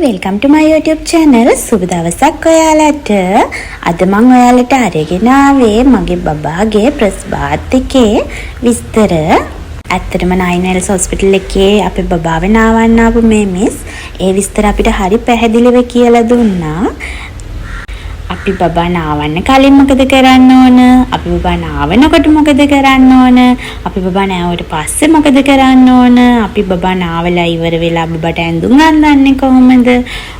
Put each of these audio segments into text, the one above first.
welcome to my YouTube channel. සුබ දවසක් ඔයාලට. අද මම ඔයාලට අරගෙන ආවේ මගේ බබාගේ ප්‍රස් බාත් එකේ විස්තර. ඇත්තටම 9Ls hospital එකේ අපේ බබාව නාවන්න ආපු මේ මිස් ඒ විස්තර අපිට හරි පැහැදිලිව කියලා දුන්නා. අපි බබා නාවන්න කලින් මොකද කරන්න ඕන? අපි බබා නාවනකොට මොකද කරන්න ඕන? අපි බබා නාවට පස්සේ මොකද කරන්න ඕන? අපි බබා නාවලා ඉවර වෙලා බබාට ඇඳුම් අඳින්නේ කොහොමද?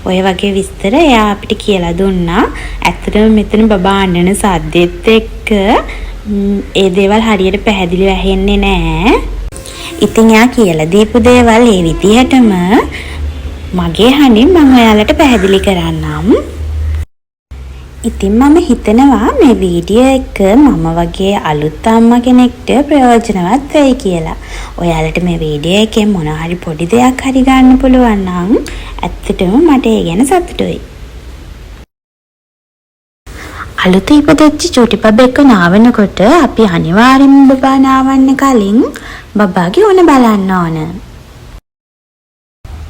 ඔය වගේ විස්තර එයා අපිට කියලා දුන්නා. ඇත්තටම මෙතන බබා අඬන සද්දෙත් එක්ක ඒ දේවල් හරියට පැහැදිලිව ඇහෙන්නේ නැහැ. ඉතින් එයා කියලා දීපු දේවල් ඒ විදිහටම මගේ හඬින් මම ඔයාලට පැහැදිලි කරන්නම්. ඉතින් මම හිතනවා මේ වීඩියෝ එක මම වගේ අලුත් අම්මා කෙනෙක්ට ප්‍රයෝජනවත් වෙයි කියලා. ඔයාලට මේ වීඩියෝ එකෙන් මොන හරි පොඩි දෙයක් හරි ගන්න පුළුවන් නම් ඇත්තටම මට ඒ ගැන සතුටුයි. අලුත ඉපදෙච්ච චූටි බබෙක් නාවනකොට අපි අනිවාර්යෙන්ම බබා නාවන්න කලින් බබාගේ උණ බලන්න ඕන.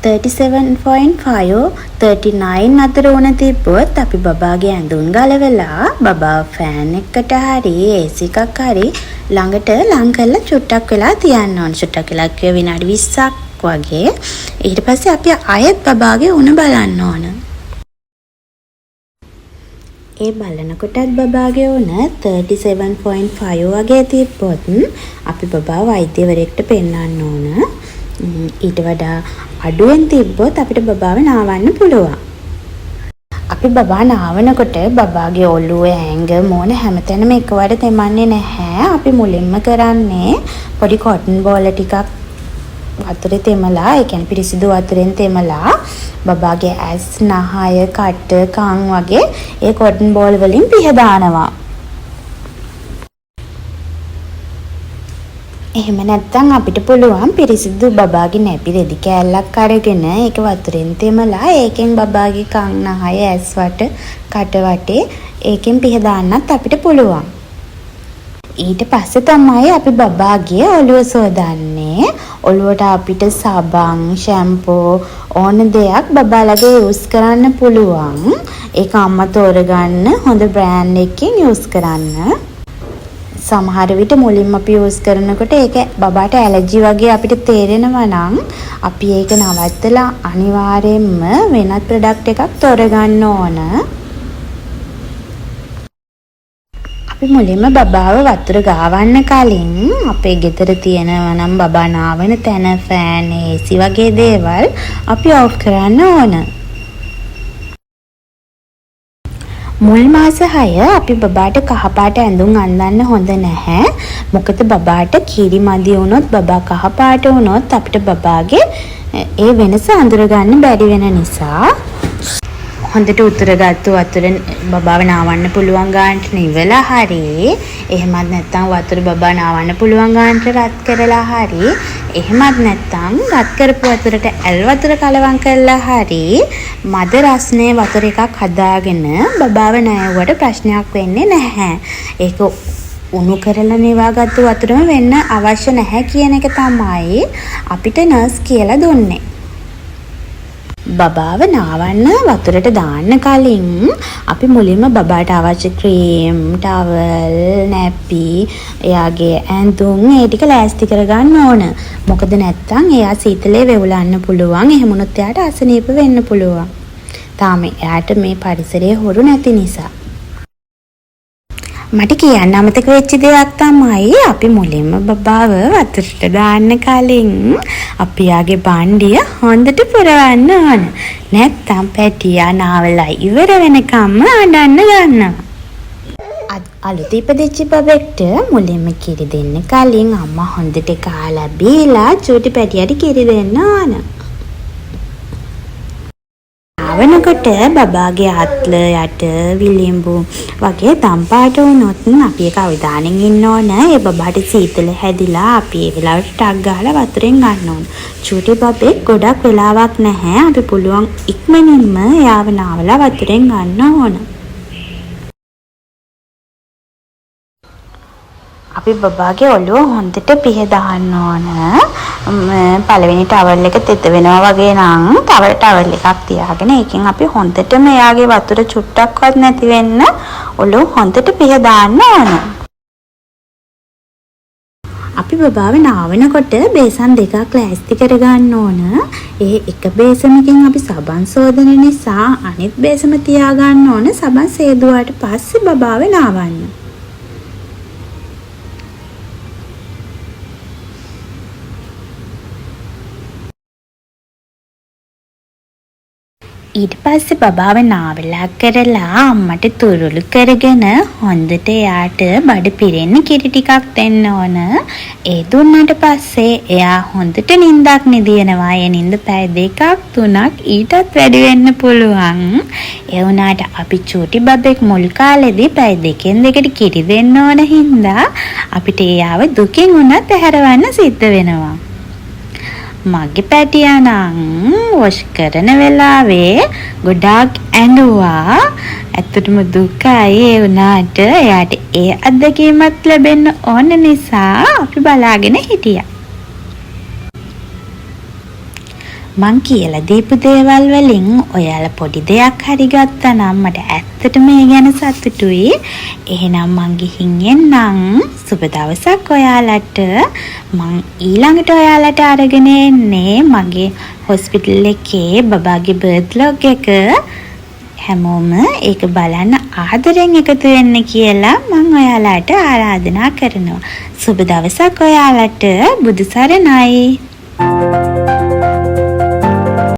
37.5 39 අතර උණ තිබ්බොත් අපි බබාගේ ඇඳුම් ගලවලා බබා ෆෑන් එකකට හරි AC එකක් හරි ළඟට ලං කරලා චුට්ටක් වෙලා තියන්න ඕන. චුට්ටක් වෙලා කිය විනාඩි 20ක් වගේ. ඊට පස්සේ අපි ආයෙත් බබාගේ උණ බලන්න ඕන. ඒ බලනකොටත් බබාගේ උණ 37.5 වගේ තිබ්බොත් අපි බබා වෛද්‍යවරයෙක්ට පෙන්නන්න ඕන. ඊට වඩා අඩුවෙන් තිබ්බොත් අපිට බබාව නාවන්න පුළුවන්. අපි බබා නාවනකොට බබාගේ ඔළුව ඇඟ මොන හැමතැනම එකවර තෙමන්නේ නැහැ. අපි මුලින්ම කරන්නේ පොඩි කොටන් බෝල ටිකක් වතුරේ තෙමලා, ඒ කියන්නේ පිරිසිදු වතුරෙන් තෙමලා බබාගේ ඇස්, නහය, කට, කන් වගේ ඒ කොටන් බෝල් වලින් පිහ දානවා. එහෙම නැත්නම් අපිට පුළුවන් පිරිසිදු බබාගේ නැපි රෙදි කෑල්ලක් අරගෙන ඒක වතුරෙන් තෙමලා ඒකෙන් බබාගේ කන්, නහය, ඇස් වට, කට වටේ ඒකෙන් පිහ දාන්නත් අපිට පුළුවන්. ඊට පස්සේ තමයි අපි බබාගේ ඔළුව සෝදන්නේ. ඔළුවට අපිට සබන්, ෂැම්පෝ ඕන දෙයක් බබාලගේ යූස් කරන්න පුළුවන්. ඒක අම්මා තෝරගන්න හොඳ බ්‍රෑන්ඩ් එකකින් යූස් කරන්න. සමහර විට මුලින්ම අපි යූස් කරනකොට ඒක බබාට ඇලර්ජි වගේ අපිට තේරෙනවා නම් අපි ඒක නවත්තලා අනිවාර්යයෙන්ම වෙනත් ප්‍රොඩක්ට් එකක් තෝරගන්න ඕන. අපි මුලින්ම බබාව වතුර ගාවන්න කලින් අපේ ගෙදර තියෙනවා නම් බබා නාවන තැන ෆෑන්, AC වගේ දේවල් අපි ඔෆ් කරන්න ඕන. මුල් මාස 6 අපි බබාට කහපාට ඇඳුම් අඳින්න හොඳ නැහැ. මොකද බබාට කිරි මදි වුණොත්, බබා කහපාට වුණොත් අපිට බබාගේ ඒ වෙනස අඳුරගන්න බැරි වෙන නිසා හොඳට උතුරගත්තු වතුරෙන් බබාව නාවන්න පුළුවන් ගානට නිවලා හරි, එහෙමත් නැත්නම් වතුර බබා නාවන්න පුළුවන් ගානට රත් කරලා හරි, එහෙමත් නැත්නම් රත් කරපු වතුරට ඇල් වතුර කලවම් කරලා හරි මද රස්නේ වතුර එකක් හදාගෙන බබාව නෑවුවට ප්‍රශ්නයක් වෙන්නේ නැහැ. ඒක උණු කරලා නිවාගත්තු වතුරම වෙන්න අවශ්‍ය නැහැ කියන එක තමයි අපිට නර්ස් කියලා දුන්නේ. බබාව නාවන්න වතුරට දාන්න කලින් අපි මුලින්ම බබාට අවශ්‍ය ක්‍රීම්, ටවල්, නැපි, එයාගේ ඇඳුම් ඒ ටික ලෑස්ති කරගන්න ඕන. මොකද නැත්තම් එයා සීතලේ වෙවුලන්න පුළුවන්. එහෙම වුණොත් එයාට අසනීප වෙන්න පුළුවන්. තාම එයාට මේ පරිසරයේ හොරු නැති නිසා. මට කියන්න අමතක වෙච්ච දෙයක් තමයි අපි මුලින්ම බබාව වතුරට දාන්න කලින් අපි යාගේ බණ්ඩිය හොඳට පුරවන්න ඕන. නැත්තම් පැටියා නාවලා ඉවර වෙනකම්ම අඬන්න ගන්නවා. අලුත ඉපදෙච්ච බබෙක්ට මුලින්ම කිරි දෙන්න කලින් අම්මා හොඳට කාලා බීලා චූටි පැටියාට කිරි දෙන්න ඕන. නාවනකොට බබාගේ අත්ල යට විලිඹු වගේ තම්පාට වුණොත් අපි ඒක අවධානයෙන් ඉන්න ඕන. ඒ බබාට සීතල හැදිලා අපි ඒ වෙලාවට ටක් ගහලා වතුරෙන් ගන්න ඕන. චූටි බබෙක් ගොඩක් වෙලාවක් නැහැ. අපි පුළුවන් ඉක්මනින්ම එයාව නාවලා වතුරෙන් ගන්න ඕන. අපි බබාගේ ඔළුව හොඳට පිහ දාන්න ඕන. පළවෙනි ටවල් එක තෙත වෙනවා වගේ නම් තව ටවල් එකක් තියාගෙන ඒකෙන් අපි හොඳටම එයාගේ වතුර චුට්ටක්වත් නැති වෙන්න ඔළුව හොඳට පිහ දාන්න ඕන. අපි බබාව නාවනකොට බේසන් දෙකක් ලෑස්ති කරගන්න ඕන. ඒ එක බේසමකින් අපි සබන් සෝදන නිසා අනිත් බේසම තියාගන්න ඕන සබන් සේදුවාට පස්සේ බබාව නාවන්න. ඊට පස්සේ බබාව නාවලා කරලා අම්මට තුරුළු කරගෙන හොඳට එයාට බඩ පිරෙන්න කිරි ටිකක් දෙන්න ඕන. ඒ දුන්නාට පස්සේ එයා හොඳට නිින්දක් නිදිනවා. ඒ නිින්ද පැය 2ක් 3ක් ඊටත් වැඩි වෙන්න පුළුවන්. ඒ වුණාට අපි චූටි බබෙක් මුල් කාලේදී පැය 2න් 2ට කිරි දෙන්න ඕන හින්දා අපිට එයාව දුකින් උනත් ඇහැරවන්න සිද්ධ වෙනවා. මගේ පැටියා නම් වොෂ් කරන වෙලාවේ ගොඩාක් ඇඬුවා. ඇත්තටම දුකයි. ඒ වුණාට එයාට ඒ අත්දැකීමත් ලැබෙන්න ඕන නිසා අපි බලාගෙන හිටියා. මං කියලා දීපු දේවල් වලින් ඔයාලා පොඩි දෙයක් හරි ගත්තා නම් මට ඇත්තටම ඒ ගැන සතුටුයි. එහෙනම් මං ගිහින් එන්නම්. සුබ දවසක් ඔයාලට. මං ඊළඟට ඔයාලට අරගෙන එන්නේ මගේ හොස්පිටල් එකේ බබාගේ බර්ත් ලොග් එක. හැමෝම ඒක බලන්න ආදරෙන් එකතු වෙන්න කියලා මං ඔයාලට ආරාධනා කරනවා. සුබ දවසක් ඔයාලට. බුදු සරණයි.